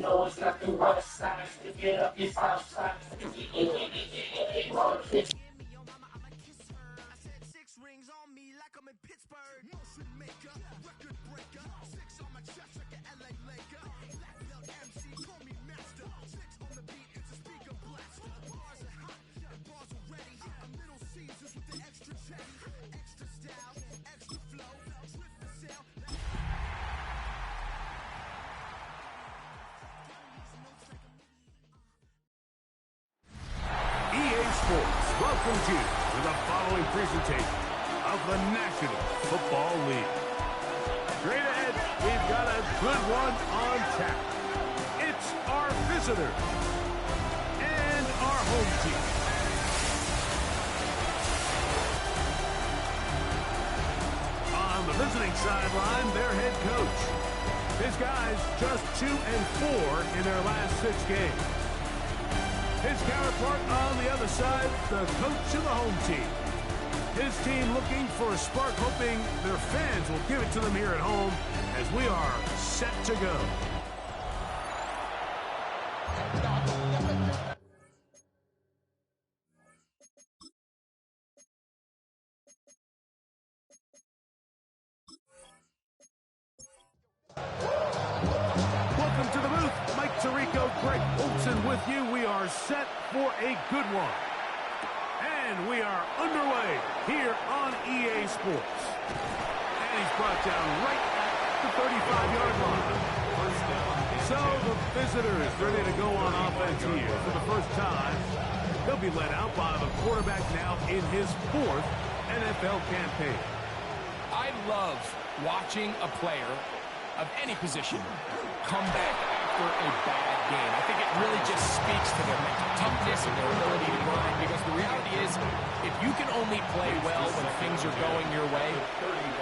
No, it's not the west side. To get up your south side. Welcomes you to the following presentation of the National Football League. Straight ahead, we've got a good one on tap. It's our visitors and our home team. On the visiting sideline, their head coach. His guys just 2-4 in their last 6 games. His counterpart on the other side, the coach of the home team. His team looking for a spark, hoping their fans will give it to them here at home as we are set to go. Welcome to the booth. Mike Tirico, Greg Thompson with you. We are set for a good one. And we are underway here on EA Sports. And he's brought down right at the 35-yard line. So the visitors ready to go on offense here for the first time. They'll be led out by the quarterback now in his 4th NFL campaign. I love watching a player of any position come back after a bad game. I think it really just speaks to their mental toughness and their ability to grind, because the reality is, if you can only play well when things are going your way,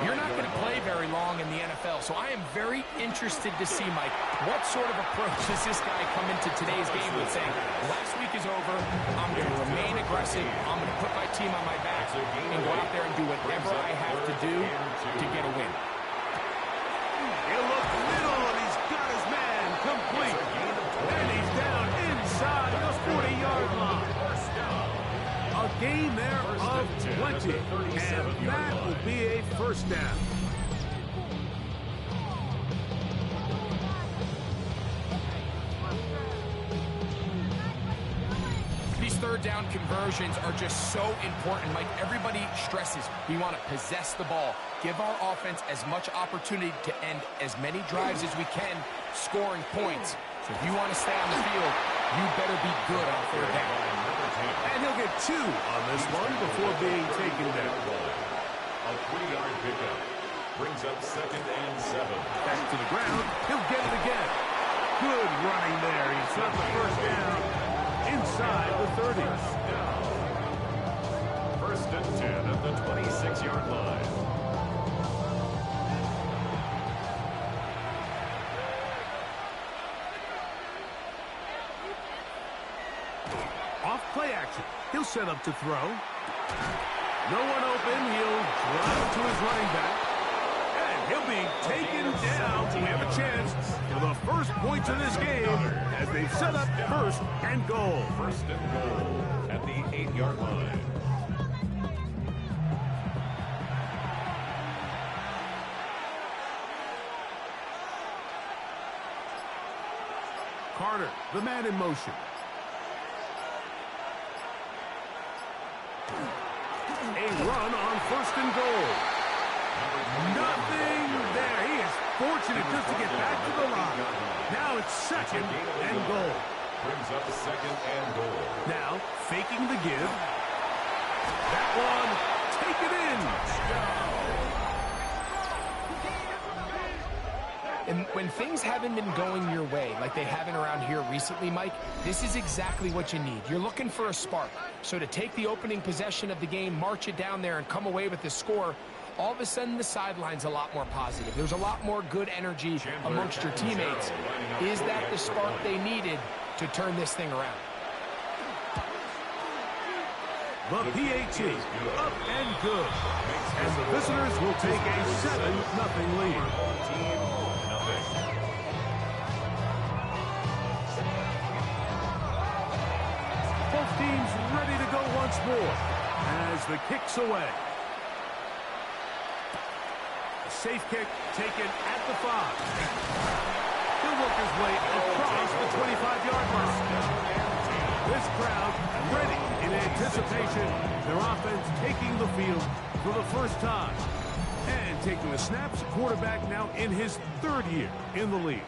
you're not going to play very long in the NFL. So I am very interested to see, Mike, what sort of approach does this guy come into today's game with, saying, last week is over, I'm going to remain aggressive, I'm going to put my team on my back and go out there and do whatever I have to do to get a win. He'll look middle, and he's got his man complete. And he's down inside the 40-yard line. A gain there of 20, and that will be a first down. These third down conversions are just so important, Mike. Everybody stresses we want to possess the ball, give our offense as much opportunity to end as many drives as we can, scoring points. So if you want to stay on the field, you better be good on third down. And he'll get 2 on this one before being taken down. A 3-yard pickup brings up 2nd and 7. Back to the ground. He'll get it again. Good running there. He set the first down inside the 30. First and 10 at the 26-yard line. Off play action. He'll set up to throw. No one open. He'll drive to his running back. And he'll be taken down. We have a chance for the first points of this game as they've set up 1st and goal. 1st and goal at the 8-yard line. Carter, the man in motion. A run on 1st and goal. Nothing there. He is fortunate just to get back to the line. Now it's 2nd and goal. Brings up 2nd and goal. Now faking the give. That one, take it in. And when things haven't been going your way like they haven't around here recently, Mike, this is exactly what you need. You're looking for a spark. So to take the opening possession of the game, march it down there, and come away with the score, all of a sudden the sideline's a lot more positive. There's a lot more good energy amongst your teammates. Is that the spark they needed to turn this thing around? The PAT, up and good. And the visitors will take a 7-0 lead. team's ready to go once more as the kick's away. A safe kick taken at the 5. He'll work his way across the 25-yard line. This crowd ready in anticipation. Their offense taking the field for the first time. And taking the snaps, quarterback now in his 3rd year in the league.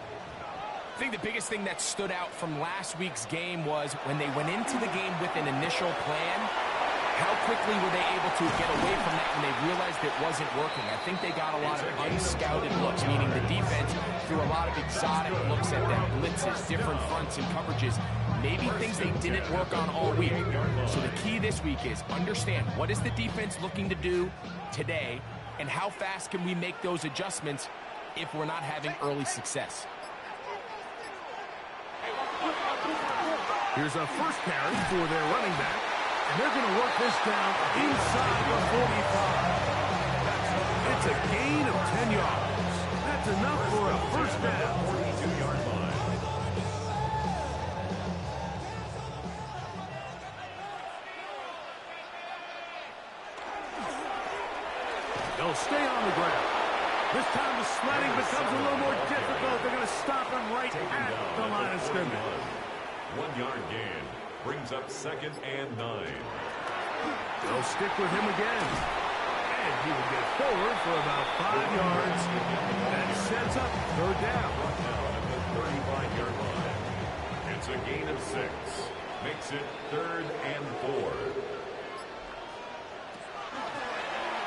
I think the biggest thing that stood out from last week's game was when they went into the game with an initial plan, how quickly were they able to get away from that when they realized it wasn't working? I think they got a lot of unscouted looks, meaning the defense threw a lot of exotic looks at them, blitzes, different fronts and coverages, maybe things they didn't work on all week. So the key this week is understand what is the defense looking to do today and how fast can we make those adjustments if we're not having early success. Here's a first carry for their running back, and they're going to work this down inside the 45. It's a gain of 10 yards. That's enough for a first down. 42-yard line. They'll stay on the ground. This time the sledding becomes a little more difficult. They're going to stop him right at the line of scrimmage. 1-yard gain brings up 2nd and 9. They'll stick with him again. And he will get forward for about 5 yards. That sets up 3rd down. Now at the 35-yard line. It's a gain of 6. Makes it 3rd and 4.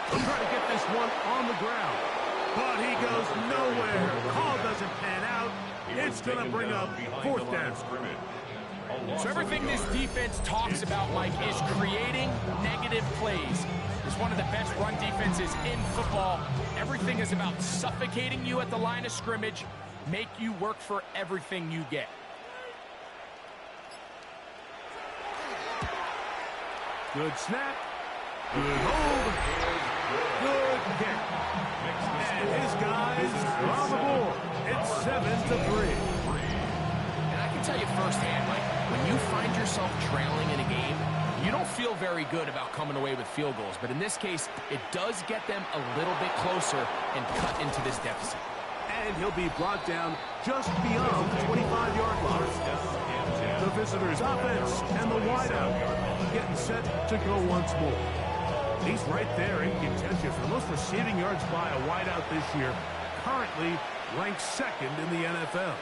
He'll try to get this one on the ground. But he goes nowhere. Call doesn't pan out. It's going to bring up 4th down. So everything this defense talks about, Mike, is creating negative plays. It's one of the best run defenses in football. Everything is about suffocating you at the line of scrimmage, make you work for everything you get. Good snap. Good hold. Good kick. And his guys are on the board. It's 7-3. And I can tell you firsthand, Mike, when you find yourself trailing in a game, you don't feel very good about coming away with field goals. But in this case, it does get them a little bit closer and cut into this deficit. And he'll be brought down just beyond the 25-yard line. The visitors' offense and the wideout getting set to go once more. He's right there in contention for the most receiving yards by a wideout this year, currently ranked 2nd in the NFL.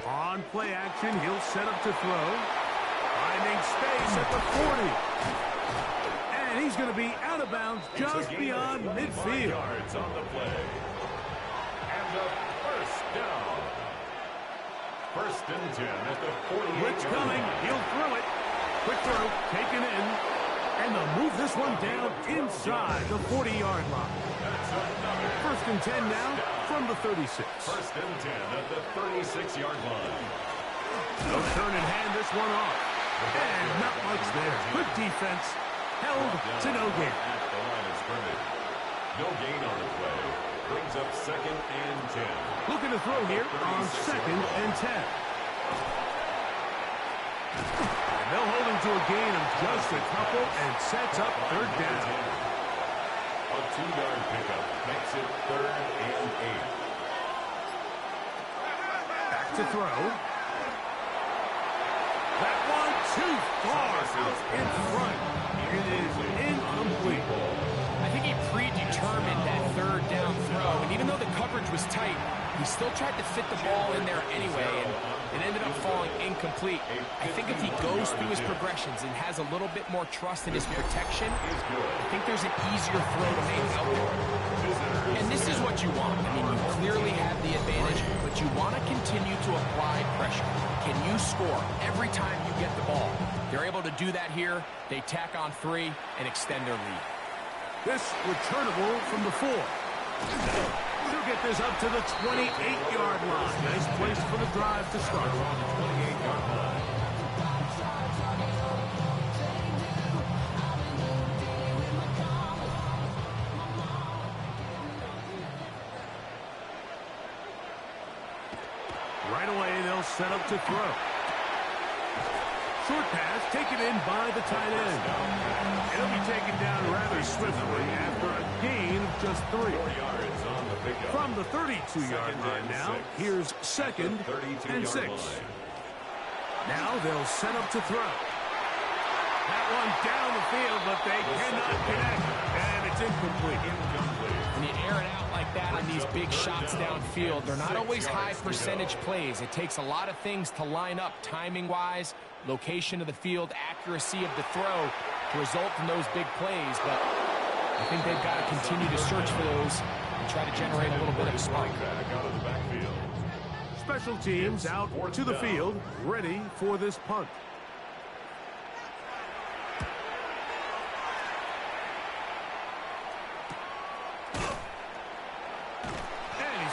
On play action, he'll set up to throw. Finding space at the 40. And he's going to be out of bounds just beyond midfield. Yards on the play. And the first down. 1st and 10 at the 48. Blitz coming. He'll throw it. Quick throw taken in. And they'll move this one down inside the 40-yard line. 1st and 10 now from the 36. 1st and 10 at the 36-yard line. They'll turn and hand this one off. And not much there. Good defense. Held to no gain. At the line of scrimmage. No gain on the play. Brings up 2nd and 10. Looking to throw here on 2nd and 10. And they'll hold him to a gain of just a couple and sets up 3rd down. A 2-yard pickup makes it 3rd and 8. Back to throw. That one too far out in front. It is incomplete. I think he predetermined that 3rd down throw, and even though the coverage was tight, he still tried to fit the ball in there anyway, and it ended up falling incomplete. I think if he goes through his progressions and has a little bit more trust in his protection, I think there's an easier throw to make out there. And this is what you want. I mean, you clearly have the advantage, but you want to continue to apply pressure. Can you score every time you get the ball? They're able to do that here. They tack on 3 and extend their lead. This returnable from the 4. He'll get this up to the 28-yard line. Nice place for the drive to start. 28-yard line. Right away, they'll set up to throw. Short pass taken in by the tight end. It'll be taken down rather swiftly after a gain of just 3. From the 32-yard line now, here's second and 6. Now they'll set up to throw. That one down the field, but they cannot connect, and it's incomplete. When you air it out like that on these big shots downfield, they're not always high percentage plays. It takes a lot of things to line up timing-wise, location of the field, accuracy of the throw to result in those big plays. But I think they've got to continue to search for those and try to generate a little bit of a spark. Special teams out to the field, ready for this punt.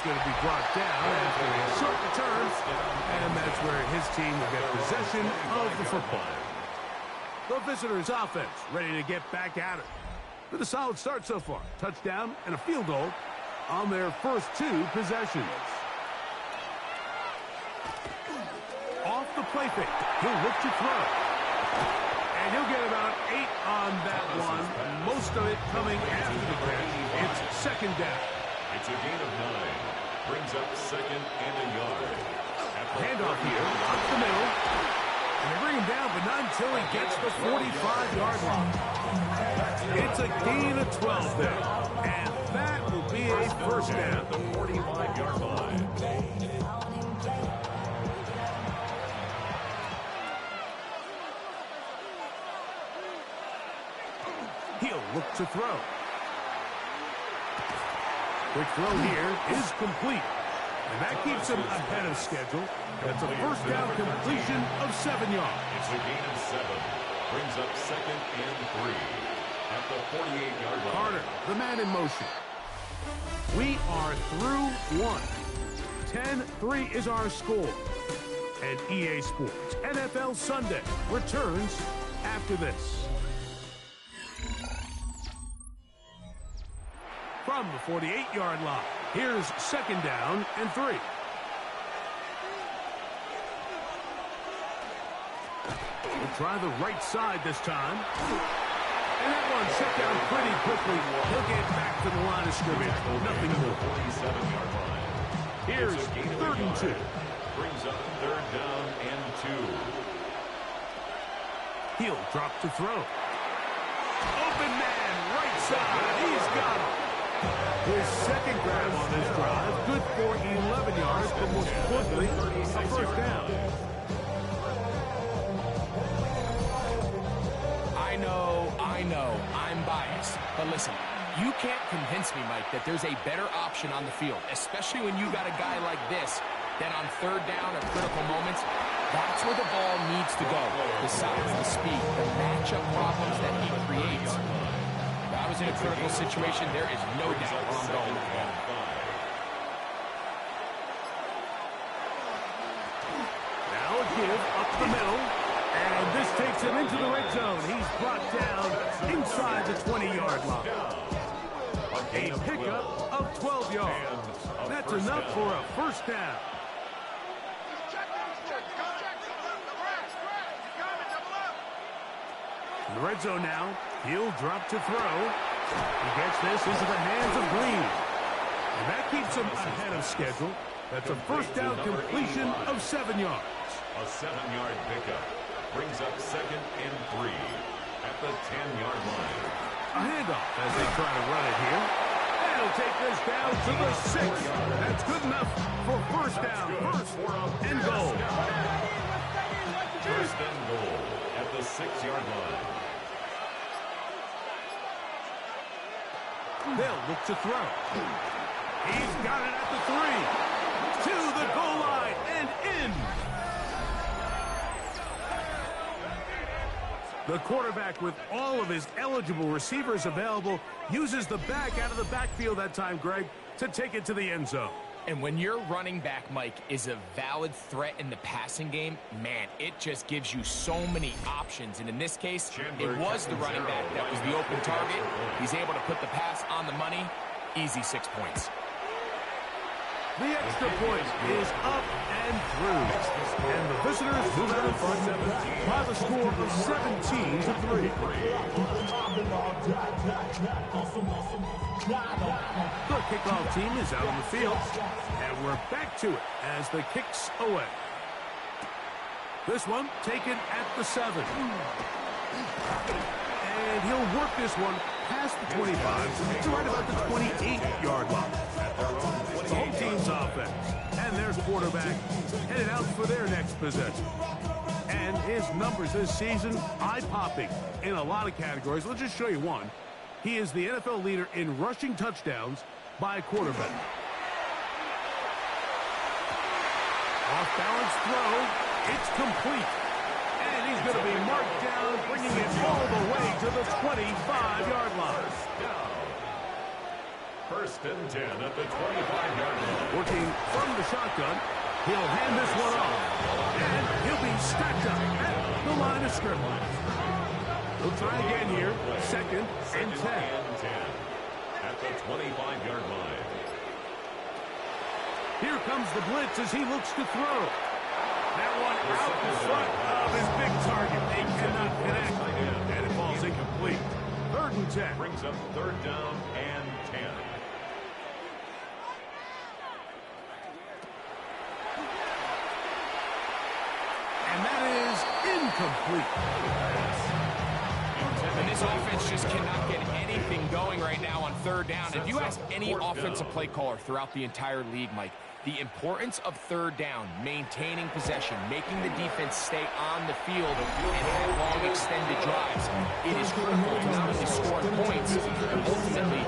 Going to be brought down after a short return, and that's where his team will get possession of the football. The visitors' offense ready to get back at it. With a solid start so far, touchdown and a field goal on their first 2 possessions. Off the play fake, he'll look to throw. And he'll get about 8 on that one, most of it coming after the catch. It's second down. It's a gain of 9. Brings up second and a yard. Handoff here, up the middle. And they bring him down, but not until he gets the 45-yard line. It's a gain of 12 there. And that will be a first down. The 45-yard line. He'll look to throw. Quick throw here is complete. And that keeps him ahead of schedule. That's a first down completion of 7 yards. It's a gain of 7. Brings up second and 3 at the 48-yard line. Carter, the man in motion. We are through 1. 10-3 is our score. And EA Sports NFL Sunday returns after this. From the 48-yard line, here's second down and 3. We'll try the right side this time. And that one shut down pretty quickly. He'll get back to the line of scrimmage. Nothing more. 47-yard line. Here's third and 2. Brings up third down and 2. He'll drop to throw. Open man, right side. He's got him. His second grab on this drive, good for 11 yards, but most importantly, a first down. I know, I'm biased. But listen, you can't convince me, Mike, that there's a better option on the field, especially when you got a guy like this, that on third down or critical moments, that's where the ball needs to go. Besides the speed, the matchup problems that he creates. If I was in a critical situation, there is no doubt where I'm going with that. Now a give up the middle, and this takes him into the red zone. He's brought down inside the 20-yard line. A pickup of 12 yards. That's enough for a first down. In the red zone now, he'll drop to throw. He gets this into the hands of Green. And that keeps him ahead of schedule. That's a first down completion of 7 yards. A 7-yard pickup brings up second and 3 at the 10-yard line. A handoff as they try to run it here. And he'll take this down to the 6. That's good enough for first down. First and goal. First and goal at the 6-yard line. They'll look to throw. He's got it at the 3. To the goal line and in. The quarterback, with all of his eligible receivers available, uses the back out of the backfield that time, Greg, to take it to the end zone. And when your running back, Mike, is a valid threat in the passing game, man, it just gives you so many options. And in this case, it was the running back that was the open target. He's able to put the pass on the money. Easy 6 points. The extra point is up and through. And the visitors move out in front by the score of 17-3. The kickoff team is out on the field. And we're back to it as the kicks away. This one taken at the 7. And he'll work this one past the 25 to right about the 28-yard line. The home team's offense. And there's quarterback headed out for their next possession. And his numbers this season, eye-popping in a lot of categories. Let's just show you one. He is the NFL leader in rushing touchdowns by a quarterback. Off-balance throw. It's complete. And he's going to be marked down, bringing it all the way to the 25-yard line. First and 10 at the 25-yard line. Working from the shotgun, he'll hand this one off. And he'll be stacked up at the line of scrimmage. We'll try again here. Second and 10. At the 25-yard line. Here comes the blitz as he looks to throw. That one out in front of his big target. They cannot connect. And it falls incomplete. Third and 10. Brings up third down and 10. And that is incomplete. And this offense just cannot get anything going right now on third down. If you ask any offensive play caller throughout the entire league, Mike, the importance of third down, maintaining possession, making the defense stay on the field and have long extended drives, it is critical to not only score points, but ultimately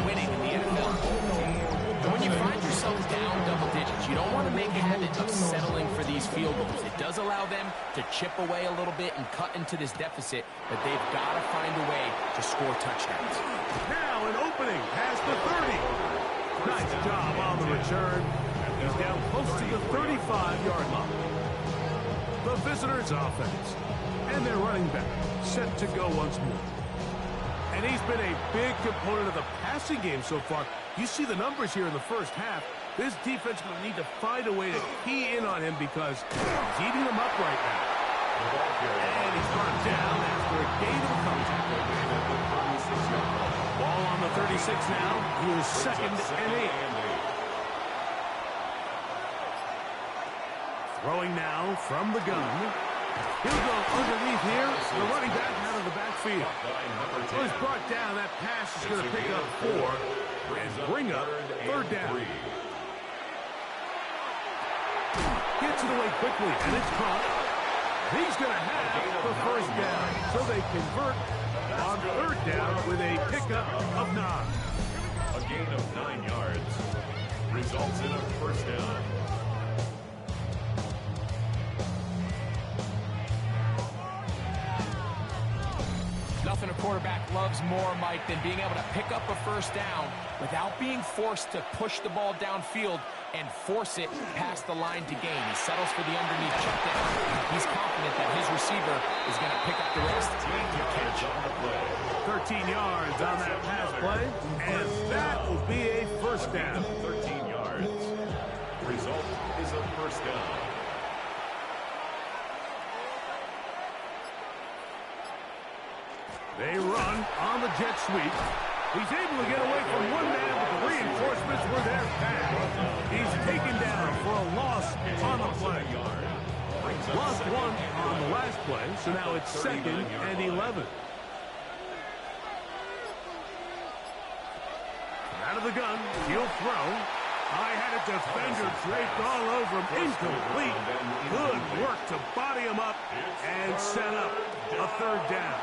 winning in the NFL. And when you find yourself down double digits, you don't want to make a habit of settling for these field goals. It does allow them to chip away a little bit and cut into this deficit, but they've got to find a way to score touchdowns. Now an opening past the 30. Nice job on the return. He's down close to the 35-yard line. The visitors' offense. And their running back set to go once more. And he's been a big component of the passing game so far. You see the numbers here in the first half. This defense is going to need to find a way to key in on him because he's eating them up right now. And he's brought down after a gain of contact. Ball on the 36 now. He is second and 8. Throwing now from the gun. He'll go underneath here. The running back out of the backfield. Well, he's brought down. That pass is going to pick up 4 and bring up third down. Gets it away quickly, and it's caught. He's going to have the first down. So they convert on third down with a pickup of 9. A gain of 9 yards results in a first down. Nothing a quarterback loves more, Mike, than being able to pick up a first down without being forced to push the ball downfield and force it past the line to gain. He settles for the underneath check down. He's confident that his receiver is going to pick up the rest. 13 yards on that pass play, and that will be a first down. 13 yards. Result is a first down. They run on the jet sweep. He's able to get away from one man, but the reinforcements were there fast. He's taken down for a loss on the play. Lost 1 on the last play, so now it's second and 11. Out of the gun, he'll throw. I had a defender draped all over him. Incomplete. Good work to body him up and set up a third down.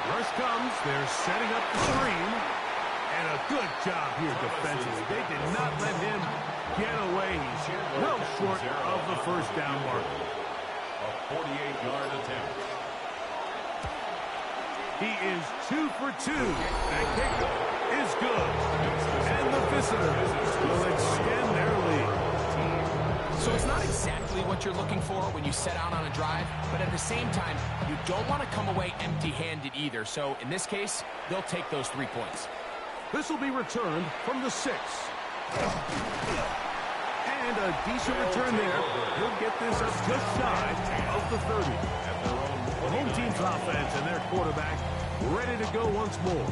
Rush comes. They're setting up the screen. And a good job here defensively. They did not let him get away. He's well short of the first down mark. A 48-yard attempt. He is 2 for 2. That kickoff is good. And the visitors will extend their lead. So it's not exactly what you're looking for when you set out on a drive, but at the same time, you don't want to come away empty-handed either. So in this case, they'll take those 3 points. This will be returned from the 6. And a decent return there. He'll get this up just shy of the 30. The home team's offense and their quarterback ready to go once more.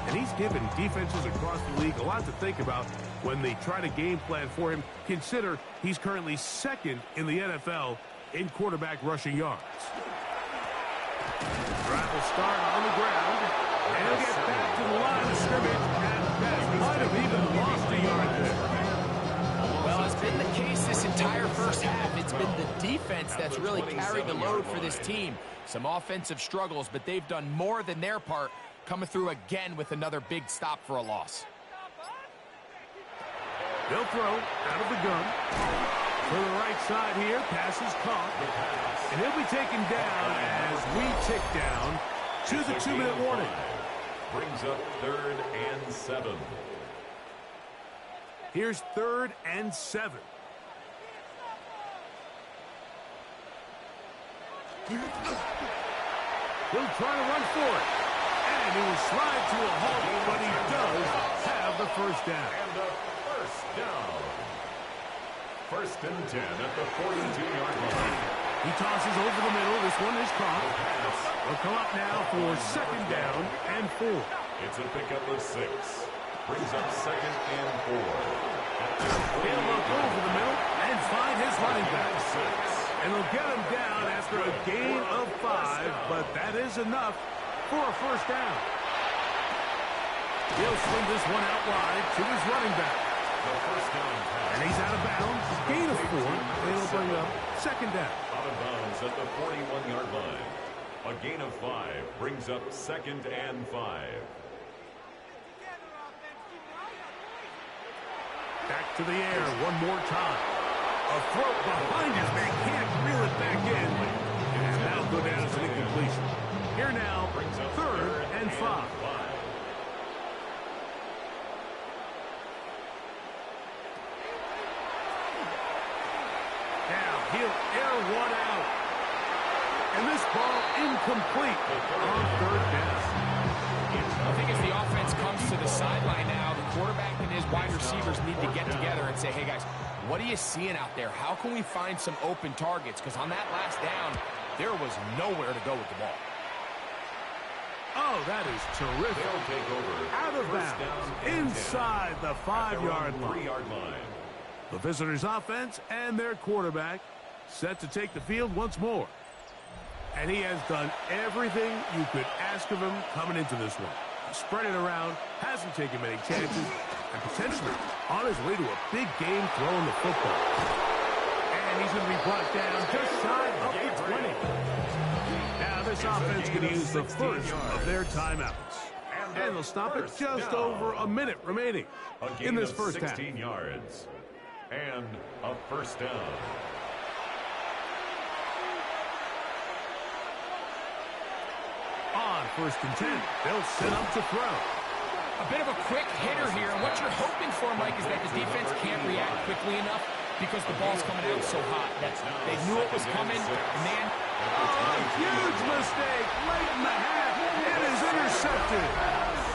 And he's given defenses across the league a lot to think about when they try to game plan for him. Consider he's currently second in the NFL in quarterback rushing yards. Drive will start on the ground. And he'll get back to the line of scrimmage. And that might have even lost a yard there. Well, it's been the case this entire first half. It's been the defense that's really carried the load for this team. Some offensive struggles, but they've done more than their part, coming through again with another big stop for a loss. They'll throw out of the gun. To the right side here, pass is caught. And he'll be taken down as we tick down to the 2-minute warning. Brings up 3rd and 7. Here's 3rd and 7. He'll try to run for it. And he will slide to a halt, but he does have the first down. And a first down. 1st and 10 at the 42-yard line. He tosses over the middle. This one is caught. We'll come up now for 2nd down and 4. It's a pickup of 6. Brings up 2nd and 4. He'll look over the middle and find his running back. And they'll get him down after a gain of 5, but that is enough for a first down. He'll swing this one out wide to his running back. And he's out of bounds. Gain of 4. It'll bring up 2nd down. Out of bounds at the 41-yard line. A gain of 5 brings up 2nd and 5. Back to the air one more time. A throw behind his man. Can't reel it back in. And that'll go down as an incompletion. Here now, 3rd and 5. Now he'll air one out. And this ball incomplete on 3rd down. I think as the offense comes to the sideline now, the quarterback and his wide receivers need to get together and say, hey, guys, what are you seeing out there? How can we find some open targets? Because on that last down, there was nowhere to go with the ball. Oh, that is terrific. They'll take over. Out of bounds, inside the 5-yard line. The visitors' offense and their quarterback set to take the field once more. And he has done everything you could ask of him coming into this one. Spread it around, hasn't taken many chances, and potentially on his way to a big game throwing the football. And he's going to be brought down just shy of the 20. Now this offense going to use the first of their timeouts. And they'll stop it just over a minute remaining in this first half. 16 yards. And a first down. On 1st and 10, they'll set up to throw. A bit of a quick hitter here, and what you're hoping for, Mike, is that the defense can't react quickly enough because the ball's coming out so hot. They knew it was coming, and then... Oh, huge mistake late in the half. It is intercepted.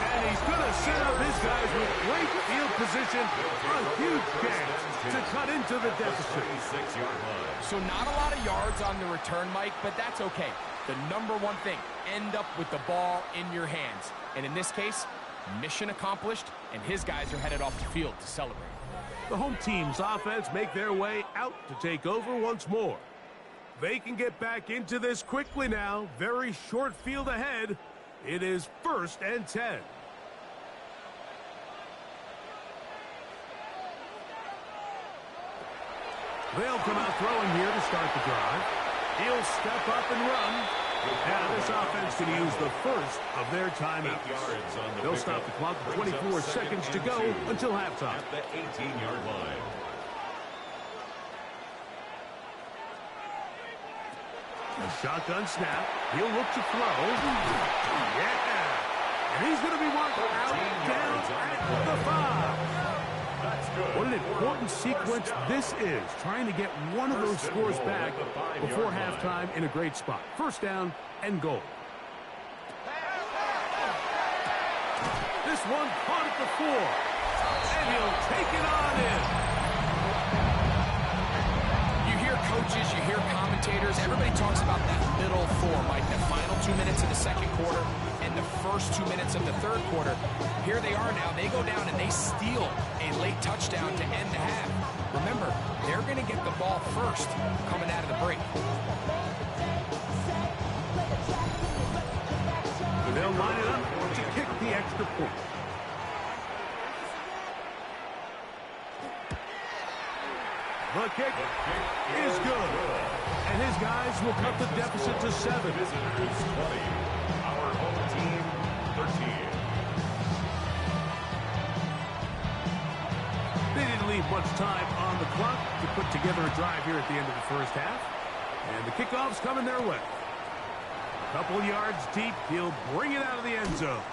And he's going to set up his guys with great field position. A huge chance to cut into the deficit. So not a lot of yards on the return, Mike, but that's okay. The number one thing, end up with the ball in your hands. And in this case, mission accomplished, and his guys are headed off the field to celebrate. The home team's offense make their way out to take over once more. They can get back into this quickly now. Very short field ahead. It is 1st and 10. They'll come out throwing here to start the drive. He'll step up and run. Now this offense can use the first of their timeouts. They'll stop the clock with 24 seconds to go until halftime. At the 18-yard line. A shotgun snap. He'll look to throw. Yeah. And he's going to be marked out down at the 5. What an important sequence this is, trying to get one of those scores back before halftime in a great spot. First down and goal. This one caught at the 4. And he'll take it on in. You hear coaches, you hear commentators, everybody talks about that middle four, like the final 2 minutes of the second quarter and the first 2 minutes of the third quarter. Here they are now. They go down and they steal a late touchdown to end the half. Remember, they're going to get the ball first coming out of the break. They'll line it up to kick the extra point. The kick is good. And his guys will cut the deficit to 7. Visitors 20. Our home team 13. They didn't leave much time on the clock to put together a drive here at the end of the first half. And the kickoff's coming their way. A couple yards deep, he'll bring it out of the end zone.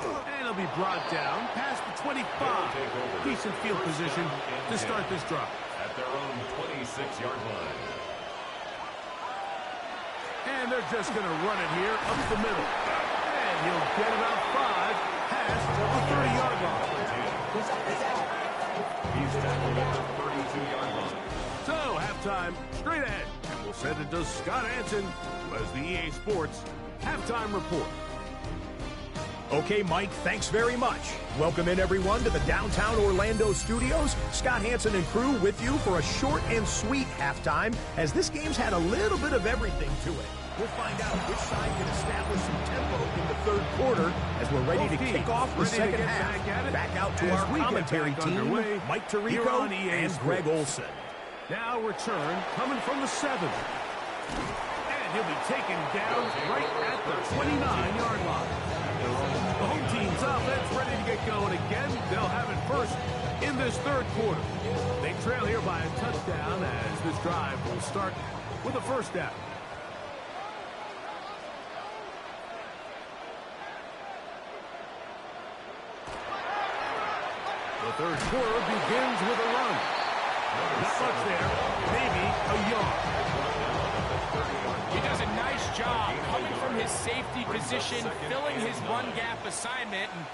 And he'll be brought down past the 25. Decent field position to start this drive. At their own 26-yard line. And they're just going to run it here up the middle. And he'll get about 5 past the 30-yard line. He's tackled at the 32-yard line. So, halftime, straight ahead. And we'll send it to Scott Hansen, who has the EA Sports Halftime Report. Okay, Mike, thanks very much. Welcome in, everyone, to the downtown Orlando studios. Scott Hansen and crew with you for a short and sweet halftime, as this game's had a little bit of everything to it. We'll find out which side can establish some tempo in the third quarter as we're ready to kick off the second half. Back out to our commentary team, Mike Tirico and Greg Olson. Now return coming from the 7. And he'll be taken down right at the 29-yard line. The home team's offense ready to get going again. They'll have it first in this third quarter. They trail here by a touchdown as this drive will start with a first down. The third quarter begins with a run. Not much there, maybe a yard. He does a nice job coming from his safety position, filling his run gap assignment, and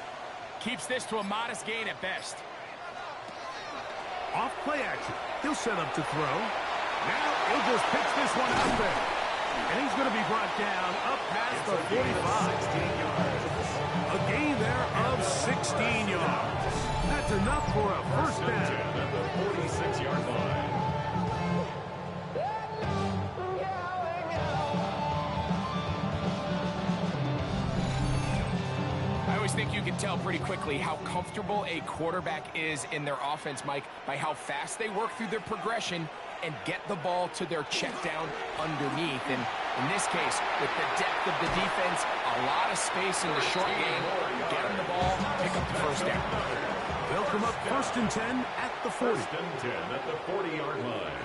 keeps this to a modest gain at best. Off play action. He'll set up to throw. Now he'll just pitch this one out there. And he's going to be brought down up past the 45. A gain there of 16 yards. That's enough for a first down. At the 46-yard line. I always think you can tell pretty quickly how comfortable a quarterback is in their offense, Mike, by how fast they work through their progression and get the ball to their check down underneath. And in this case, with the depth of the defense, a lot of space in the short game, get them the ball, pick up the first down. They'll come up first and 10 at the 40. First and 10 at the 40-yard line.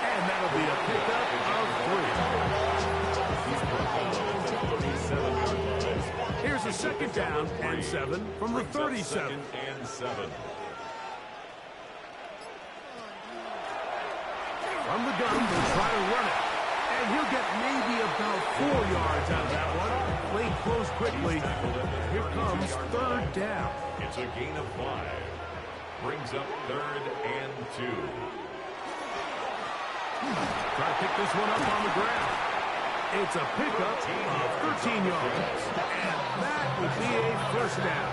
And that'll be a pickup of 3. Here's a second down and 7 from the 37. Second and 7. From the gun, they'll try to run it. And he'll get maybe about 4 yards out of that one. Played close quickly. Here comes third down. It's a gain of 5. Brings up third and 2. Try to pick this one up on the ground. It's a pickup of 13 yards. And that would be a first down.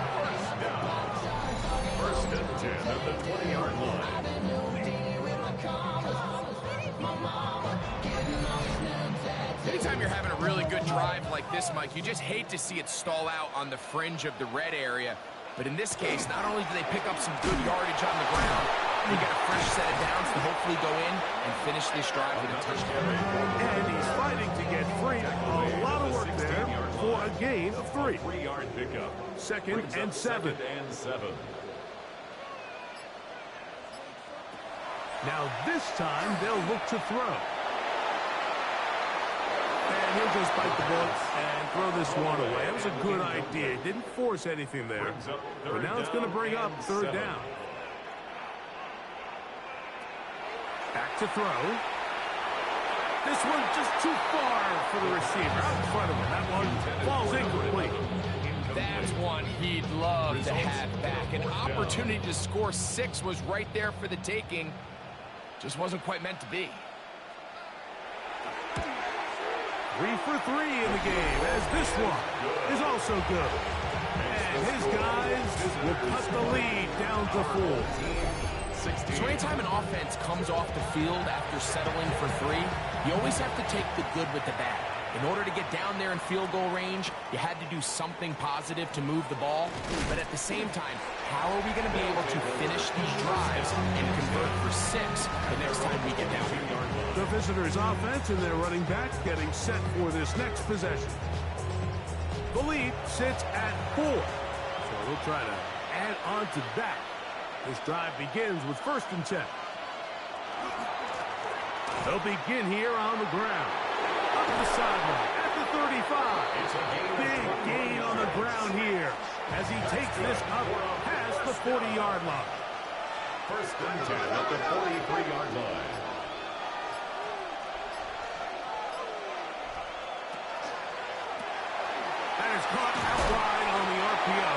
First and 10 at the 20-yard line. Anytime you're having a really good drive like this, Mike, you just hate to see it stall out on the fringe of the red area. But in this case, not only do they pick up some good yardage on the ground, they get a fresh set of downs to hopefully go in and finish this drive with a touchdown. And he's fighting to get free. A lot of work there for a gain of 3. 3-yard pickup. Second and 7. Now this time they'll look to throw. And he'll just bite the bullet and throw this one away. That was a good idea. Didn't force anything there. But now it's going to bring up third down. Back to throw. This one just too far for the receiver. Out in front of him. That one falls incomplete. That's one he'd love to have back. An opportunity to score 6 was right there for the taking. Just wasn't quite meant to be. 3 for 3 in the game, as this one is also good. And his guys will cut the lead down to 4. So anytime an offense comes off the field after settling for 3, you always have to take the good with the bad. In order to get down there in field goal range, you had to do something positive to move the ball. But at the same time, how are we going to be able to finish these drives and convert for 6 the next time we get down there? The visitors' offense and their running back getting set for this next possession. The lead sits at 4. So we'll try to add on to that. This drive begins with 1st and 10. They'll begin here on the ground. Up the sideline at the 35. Big gain on the ground here as he takes this up past the 40-yard line. 1st and 10 at the 43-yard line. That is caught out wide on the RPO.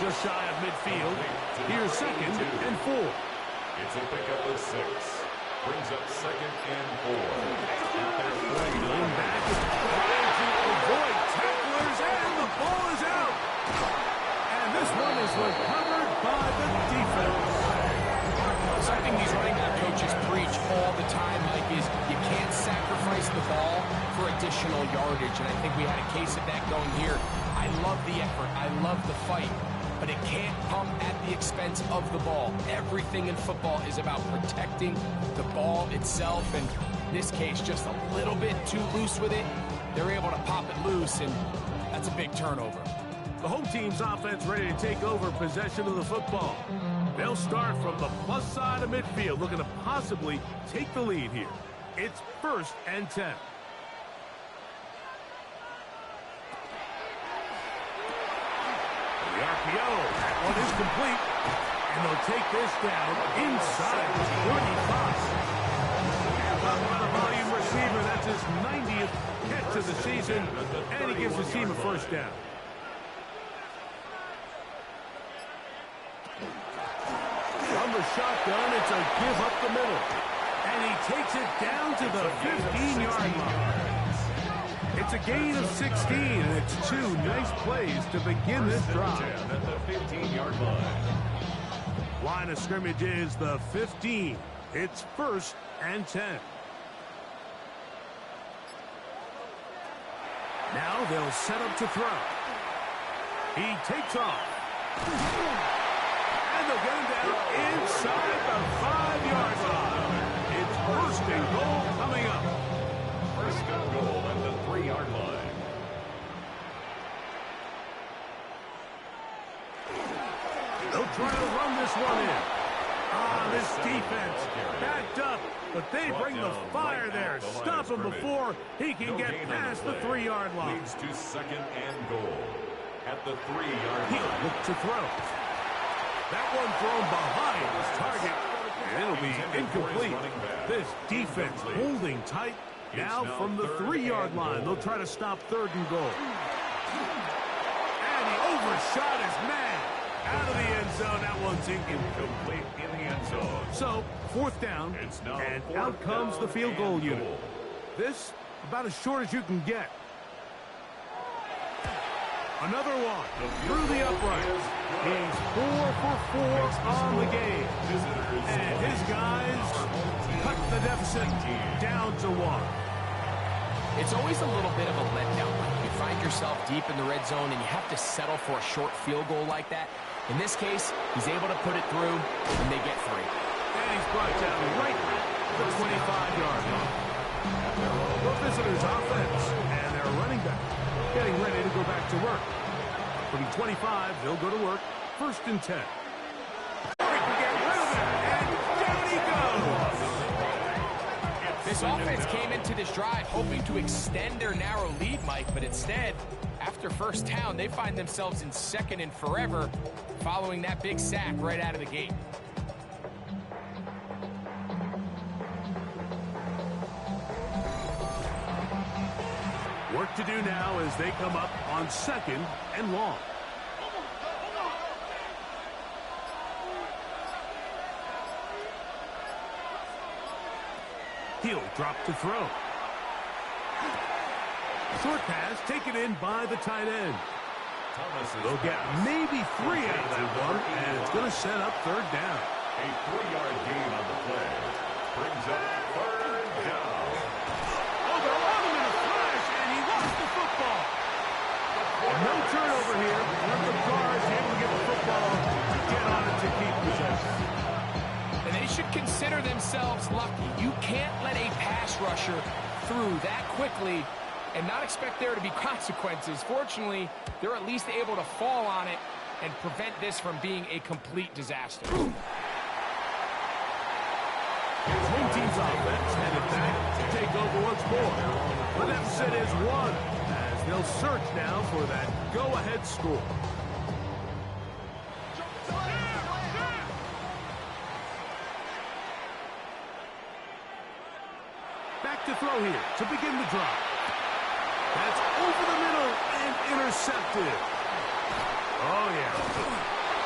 Just shy of midfield. Here's 2nd and 4. It's a pickup of 6. Brings up 2nd and 4. Going back is trying to avoid tacklers, and the ball is out. And this one is recovered by the defense. Something these running back coaches preach all the time, Mike, is you can't sacrifice the ball for additional yardage. And I think we had a case of that going here. I love the effort. I love the fight. But it can't come at the expense of the ball. Everything in football is about protecting the ball itself. And in this case, just a little bit too loose with it. They're able to pop it loose, and that's a big turnover. The home team's offense ready to take over possession of the football. They'll start from the plus side of midfield, looking to possibly take the lead here. It's 1st and 10. The RPO, that one is complete. And they'll take this down inside the 35. Talk about a volume receiver. That's his 90th catch of the season. And he gives the team a 1st down. From the shotgun, it's a give up the middle. And he takes it down to the 15-yard line. It's a gain of 16, and it's 2 nice plays to begin this drive. At the 15-yard line. Line of scrimmage is the 15. It's 1st and 10. Now they'll set up to throw. He takes off. And they'll get him down inside the 5-yard line. It's 1st and goal coming up. 1st and goal at the 3-yard line. They'll try to run this one in. This defense backed up, but they bring the fire there. Stop him before he can get past the 3-yard line. Leads to 2nd and goal at the 3-yard line. He'll look to throw. That one thrown behind his target, and it'll be incomplete. This defense holding tight. Now from the 3-yard line, they'll try to stop 3rd and goal. And he overshot his man. Out of the end zone, that one's incomplete in the end zone. So, 4th down, and out comes the field goal unit. This, about as short as you can get. Another one through the upright. He's 4 for 4 on the game. And his guys cut the deficit down to 1. It's always a little bit of a letdown. You find yourself deep in the red zone and you have to settle for a short field goal like that. In this case, he's able to put it through, and they get 3. And he's brought down right at the 25-yard line. The visitors' offense and their running back getting ready to go back to work. From 25, they'll go to work. 1st and 10. They can get rid of it, and down he goes. This offense came into this drive hoping to extend their narrow lead, Mike, but instead, after 1st down, they find themselves in 2nd and forever following that big sack right out of the gate. Work to do now as they come up on 2nd and long. He'll drop to throw. Short pass taken in by the tight end. They'll get maybe 3 out of that one, and it's going to set up 3rd down. A 3-yard gain on the play brings up 3rd down. Oh, they're on him in a flash, and he lost the football. No turnover here. Let the Cards able to get the football to get on it to keep possession. And they should consider themselves lucky. You can't let a pass rusher through that quickly and not expect there to be consequences. Fortunately, they're at least able to fall on it and prevent this from being a complete disaster. Home team's offense headed back to take over once more. The deficit is 1 as they'll search now for that go-ahead score. Back to throw here to begin the drive. That's over the middle and intercepted. Oh, yeah.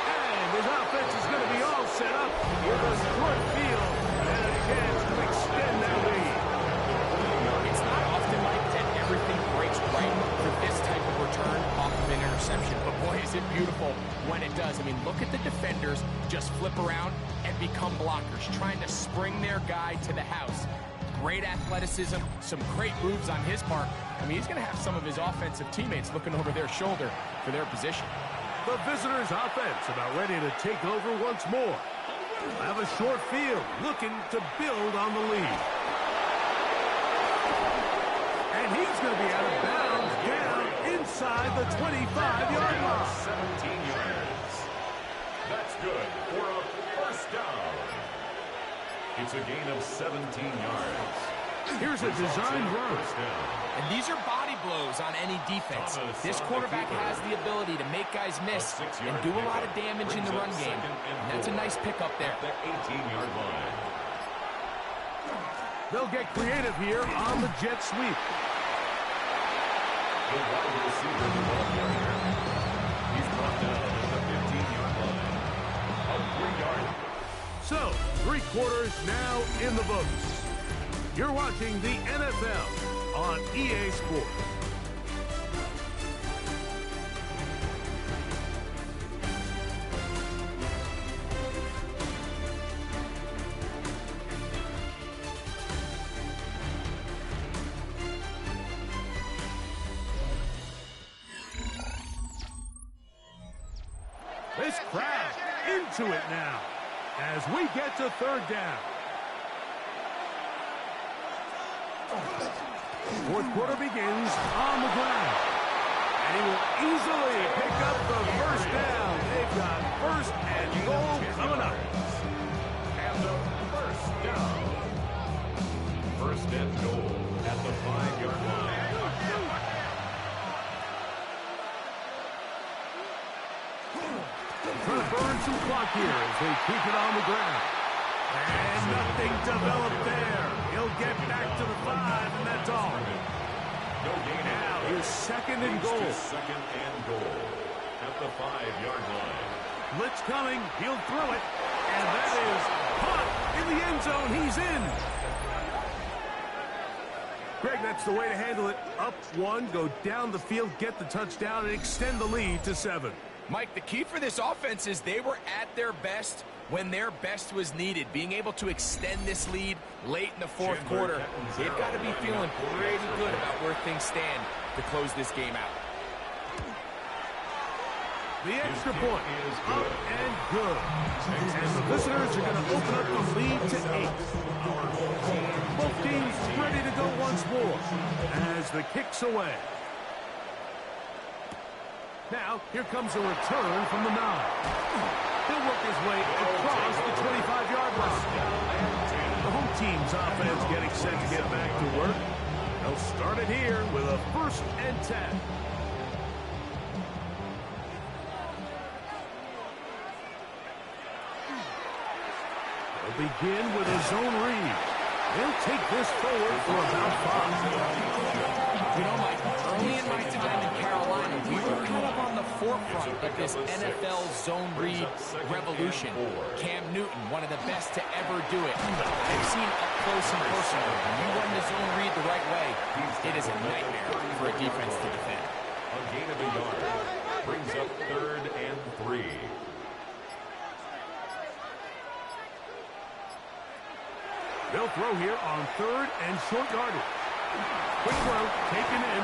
And his offense is going to be all set up with a short field and a chance to extend that lead. It's not often like that everything breaks right for this type of return off of an interception. But boy, is it beautiful when it does. I mean, look at the defenders just flip around and become blockers, trying to spring their guy to the house. Great athleticism, some great moves on his part. I mean, he's going to have some of his offensive teammates looking over their shoulder for their position. The visitors' offense about ready to take over once more. Have a short field, looking to build on the lead. And he's going to be out of bounds down inside the 25-yard line. 17 yards. That's good for a 1st down. It's a gain of 17 yards. Here's a designed run. And these are body blows on any defense. This quarterback has the ability to make guys miss and do a lot of damage in the run game. And that's a nice pickup there. The 18-yard line. They'll get creative here on the jet sweep. The wide receiver, the ball carrier. He's brought down at the 15-yard line. A 3-yard. So, 3 quarters now in the books. You're watching the NFL on EA Sports. This crowd into it now as we get to 3rd down. 4th quarter begins on the ground. And he will easily pick up the 1st down. They've got 1st and goal coming up. And the 1st down. 1st and goal at the 5-yard line. Trying to burn some clock here as they keep it on the ground. And nothing developed there. He'll get back to the 5, and that's all. No gain. Now here's 2nd and goal. 2nd and goal at the 5-yard line. Blitz coming. He'll throw it. And that is caught in the end zone. He's in. Greg, that's the way to handle it. Up 1, go down the field, get the touchdown, and extend the lead to 7. Mike, the key for this offense is they were at their best when their best was needed. Being able to extend this lead late in the 4th quarter, they've got to be feeling pretty good about where things stand to close this game out. The extra point is up and good. And the visitors are going to open up the lead to 8. Both teams ready to go once more as the kick's away. Now, here comes a return from the 9. He'll work his way across the 25-yard line. The home team's offense getting set to get back to work. They'll start it here with a 1st and 10. They'll begin with a zone read. They'll take this forward for about 5. You know, Mike, Early in my time in Carolina, we were kind of on the forefront of this NFL zone read revolution. Cam Newton, one of the best to ever do it. I've seen up close and personal. When you run the zone read the right way, it is a nightmare for a defense to defend. A gain of a yard brings up 3rd and 3. They'll throw here on 3rd and short yardage. Quick throw, taken in,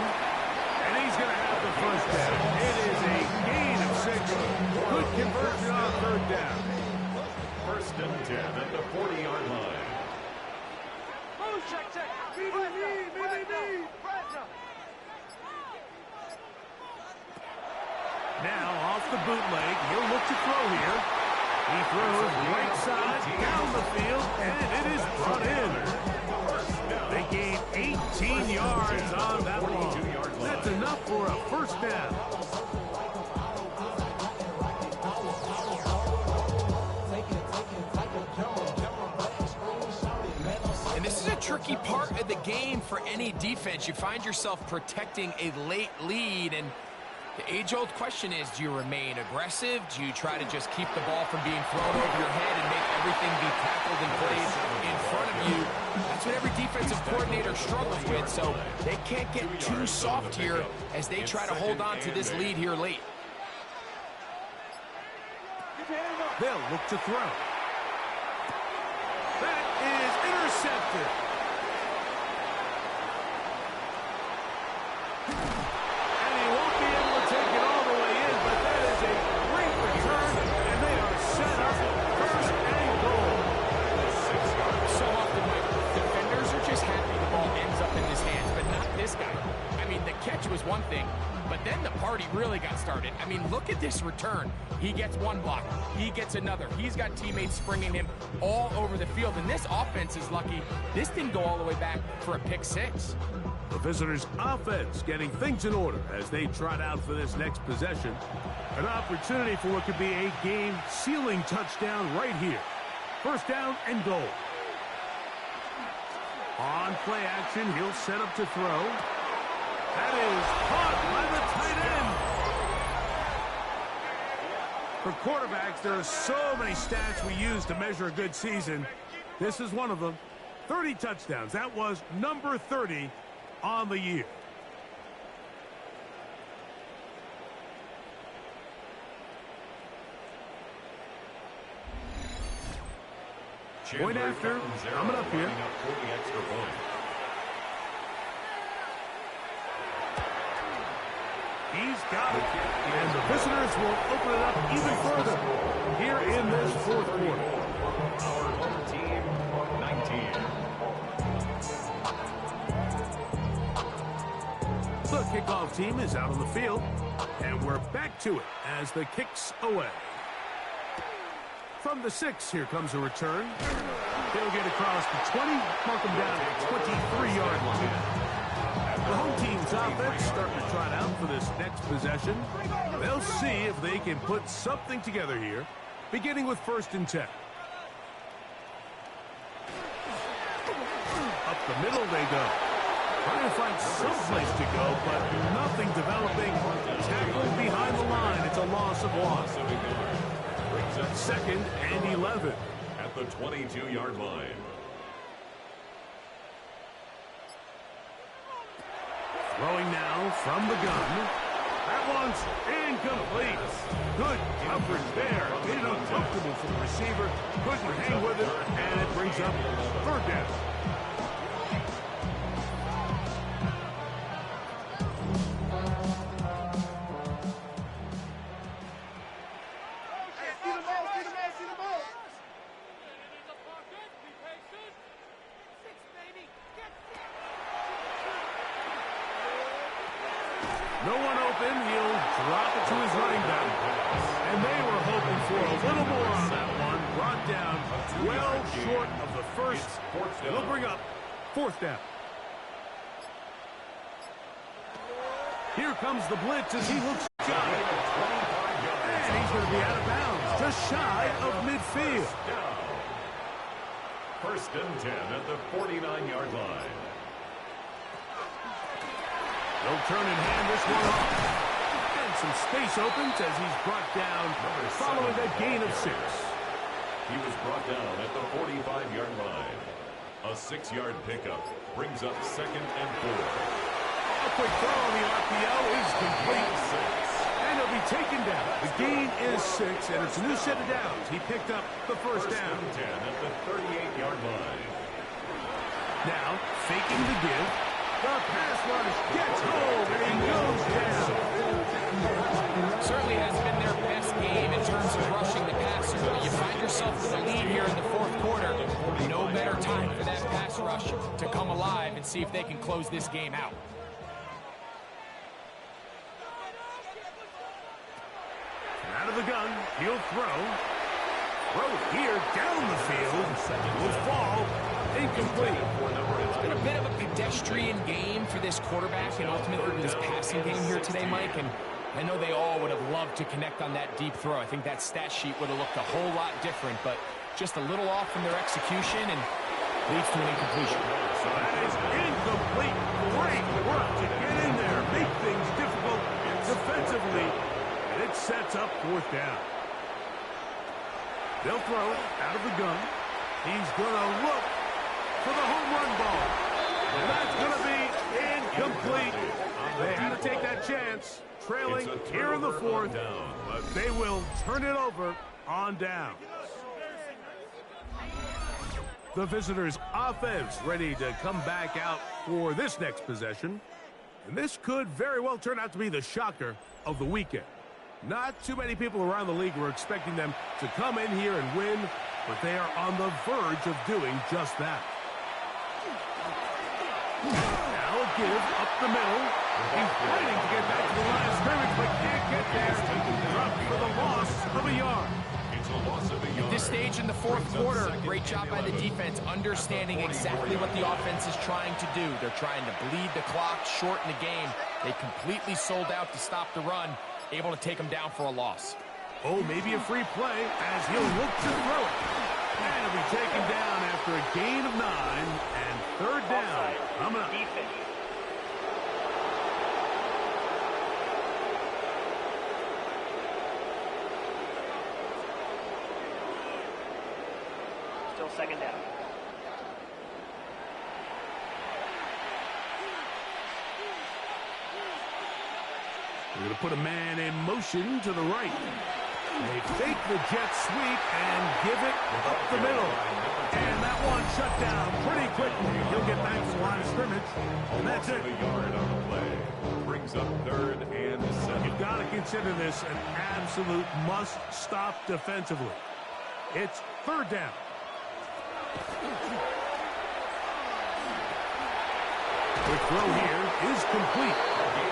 and he's going to have the first down. It is a gain of 6. Good conversion on 3rd down. 1st and 10 at the 40-yard line. Check. Now off the bootleg, he'll look to throw here. He throws right side, down the field, and it is brought in. They gain 18 yards on that one. That's enough for a first down. And this is a tricky part of the game for any defense. You find yourself protecting a late lead, and the age-old question is, do you remain aggressive? Do you try to just keep the ball from being thrown over your head and make everything be tackled and played in front of you? That's what every defensive coordinator struggles with, so they can't get too soft here as they try to hold on to this lead here late. They'll look to throw. That is intercepted. And he won't be able to take it all the way in, but that is a great return, and they are set up 1st and goal. So often, my defenders are just happy the ball ends up in his hands, but not this guy. I mean, the catch was one thing, but then the party really got started. I mean, look at this return. He gets one block. He gets another. He's got teammates springing him all over the field, and this offense is lucky. This didn't go all the way back for a pick 6. The visitors' offense getting things in order as they trot out for this next possession. An opportunity for what could be a game-sealing touchdown right here. 1st down and goal. On play action, he'll set up to throw. That is caught by the tight end. For quarterbacks, there are so many stats we use to measure a good season. This is one of them. 30 touchdowns. That was number 30 on the year. Point after, coming up here. He's got it. And the visitors will open it up even further here in this 4th quarter. Our home team, 19. The kickoff team is out on the field, and we're back to it as the kick's away. From the 6, here comes a return. They'll get across the 20, mark them down at the 23-yard line. The home team's offense starting to trot out for this next possession. They'll see if they can put something together here, beginning with 1st and 10. Up the middle they go. Trying to find someplace to go, but nothing developing. Tackled behind the line. It's a loss of 1. 2nd and 11. At the 22-yard line. Throwing now from the gun. That one's incomplete. Good coverage there. Made it uncomfortable for the receiver. Couldn't hang with it, and it brings up 3rd down. No one open. He'll drop it to his running back. And they were hoping for a little more on that one. Brought down well short of the first. It'll bring up 4th down. Here comes the blitz as he looks shy. And he's going to be out of bounds, just shy of midfield. 1st and 10 at the 49-yard line. They'll turn and hand this one off. And some space opens as he's brought down following a gain of 6. He was brought down at the 45-yard line. A 6-yard pickup brings up 2nd and 4. A quick throw on the RPO is complete. And he'll be taken down. The gain is 6, and it's a new set of downs. He picked up the first down. 10 at the 38-yard line. Now, faking the give. The pass rush gets home, and he goes down. Certainly hasn't been their best game in terms of rushing the passer, but you find yourself with a lead here in the 4th quarter. No better time for that pass rush to come alive and see if they can close this game out. Out of the gun, he'll throw. Throw here down the field. Will fall. Incomplete. It's been a bit of a pedestrian game for this quarterback and ultimately this passing game here today, Mike. And I know they all would have loved to connect on that deep throw. I think that stat sheet would have looked a whole lot different, but just a little off from their execution and leads to an incompletion. So that is incomplete. Great work to get in there. Make things difficult defensively. And it sets up 4th down. They'll throw out of the gun. He's going to look for the home run ball. And that's going to be incomplete. They had to take that chance. Trailing here in the 4th. But they will turn it over on down. The visitors' offense ready to come back out for this next possession. And this could very well turn out to be the shocker of the weekend. Not too many people around the league were expecting them to come in here and win, but they are on the verge of doing just that. Now a give up the middle. He's fighting to get back to the line of scrimmage, but can't get there. Dropped for the loss of a yard. At this stage in the 4th quarter, great job by the defense, understanding exactly what the offense is trying to do. They're trying to bleed the clock, shorten the game. They completely sold out to stop the run, able to take them down for a loss. Oh, maybe a free play as he'll look to throw it. And he'll be taken down after a gain of 9 and 3rd down. Coming up. Still 2nd down. We're going to put a man in motion to the right. They fake the jet sweep and give it up the middle. And that one shut down pretty quickly. He'll get back to the line of scrimmage. And that's it. A yard on the play. Brings up 3rd and 7. You've got to consider this an absolute must-stop defensively. It's 3rd down. The throw here is complete.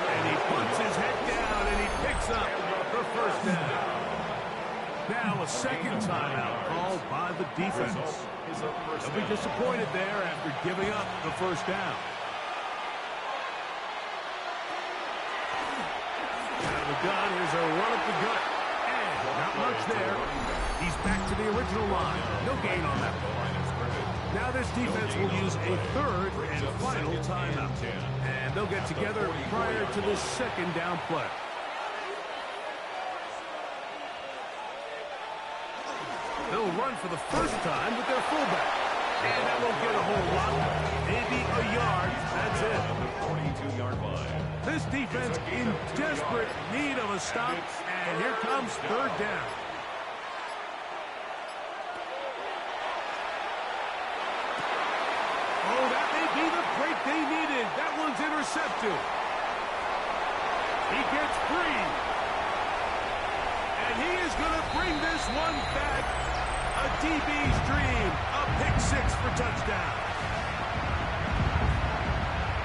And he puts his head down and he picks up the 1st down. Now a 2nd timeout called by the defense. They'll be disappointed there after giving up the 1st down. Out of the gun, here's a run at the gut. And not much there. He's back to the original line. No gain on that one. Now this defense will use a 3rd and final timeout. And they'll get together prior to the 2nd down play. They'll run for the first time with their fullback. And that won't get a whole lot. Maybe a yard. That's it. 42-yard line. This defense in desperate need of a stop. And here comes 3rd down. Oh, that may be the break they needed. That one's intercepted. He gets free. And he is going to bring this one back. A DB's dream. A pick 6 for touchdown.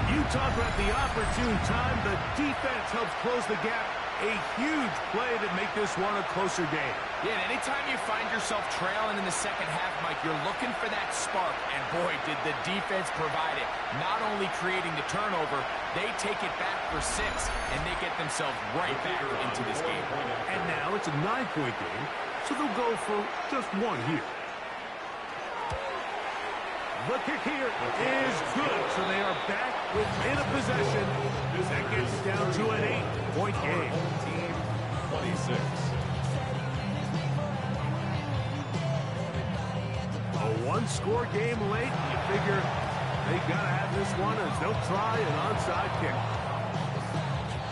You talk about the opportune time. The defense helps close the gap. A huge play to make this one a closer game. Yeah, and anytime you find yourself trailing in the 2nd half, Mike, you're looking for that spark. And boy, did the defense provide it. Not only creating the turnover, they take it back for 6, and they get themselves right back into this game. And now it's a 9-point game, so they'll go for just 1 here. The kick here is good, so they are back within a possession. That gets it down to an 8-point game. Team 26. A one-score game late. You figure they got to have this one as they'll try an onside kick.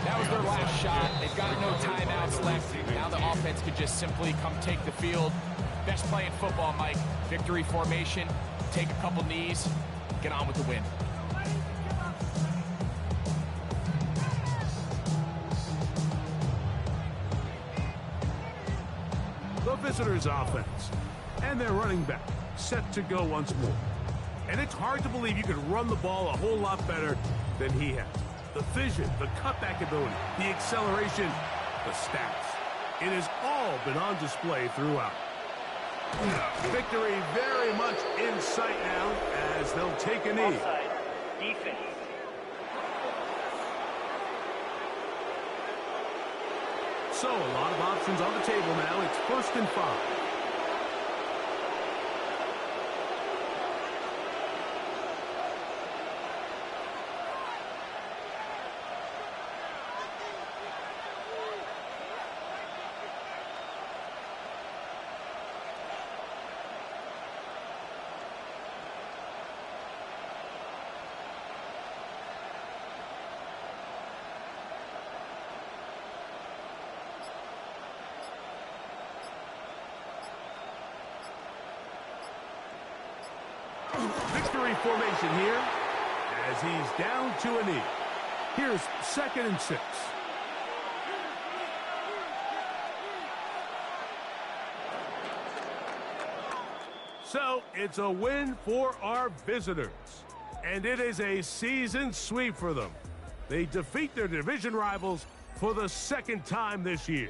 That was their last shot. They've got no timeouts left. Now the offense could just simply come take the field. Best play in football, Mike. Victory formation. Take a couple knees. Get on with the win. The visitors' offense. And their running back set to go once more. And it's hard to believe you could run the ball a whole lot better than he has. The vision, the cutback ability, the acceleration, the stats. It has all been on display throughout. Victory very much in sight now as they'll take a knee. Offside. Defense. So a lot of options on the table now. It's 1st and 5. Victory formation here as he's down to a knee. Here's 2nd and 6. So it's a win for our visitors. And it is a season sweep for them. They defeat their division rivals for the 2nd time this year.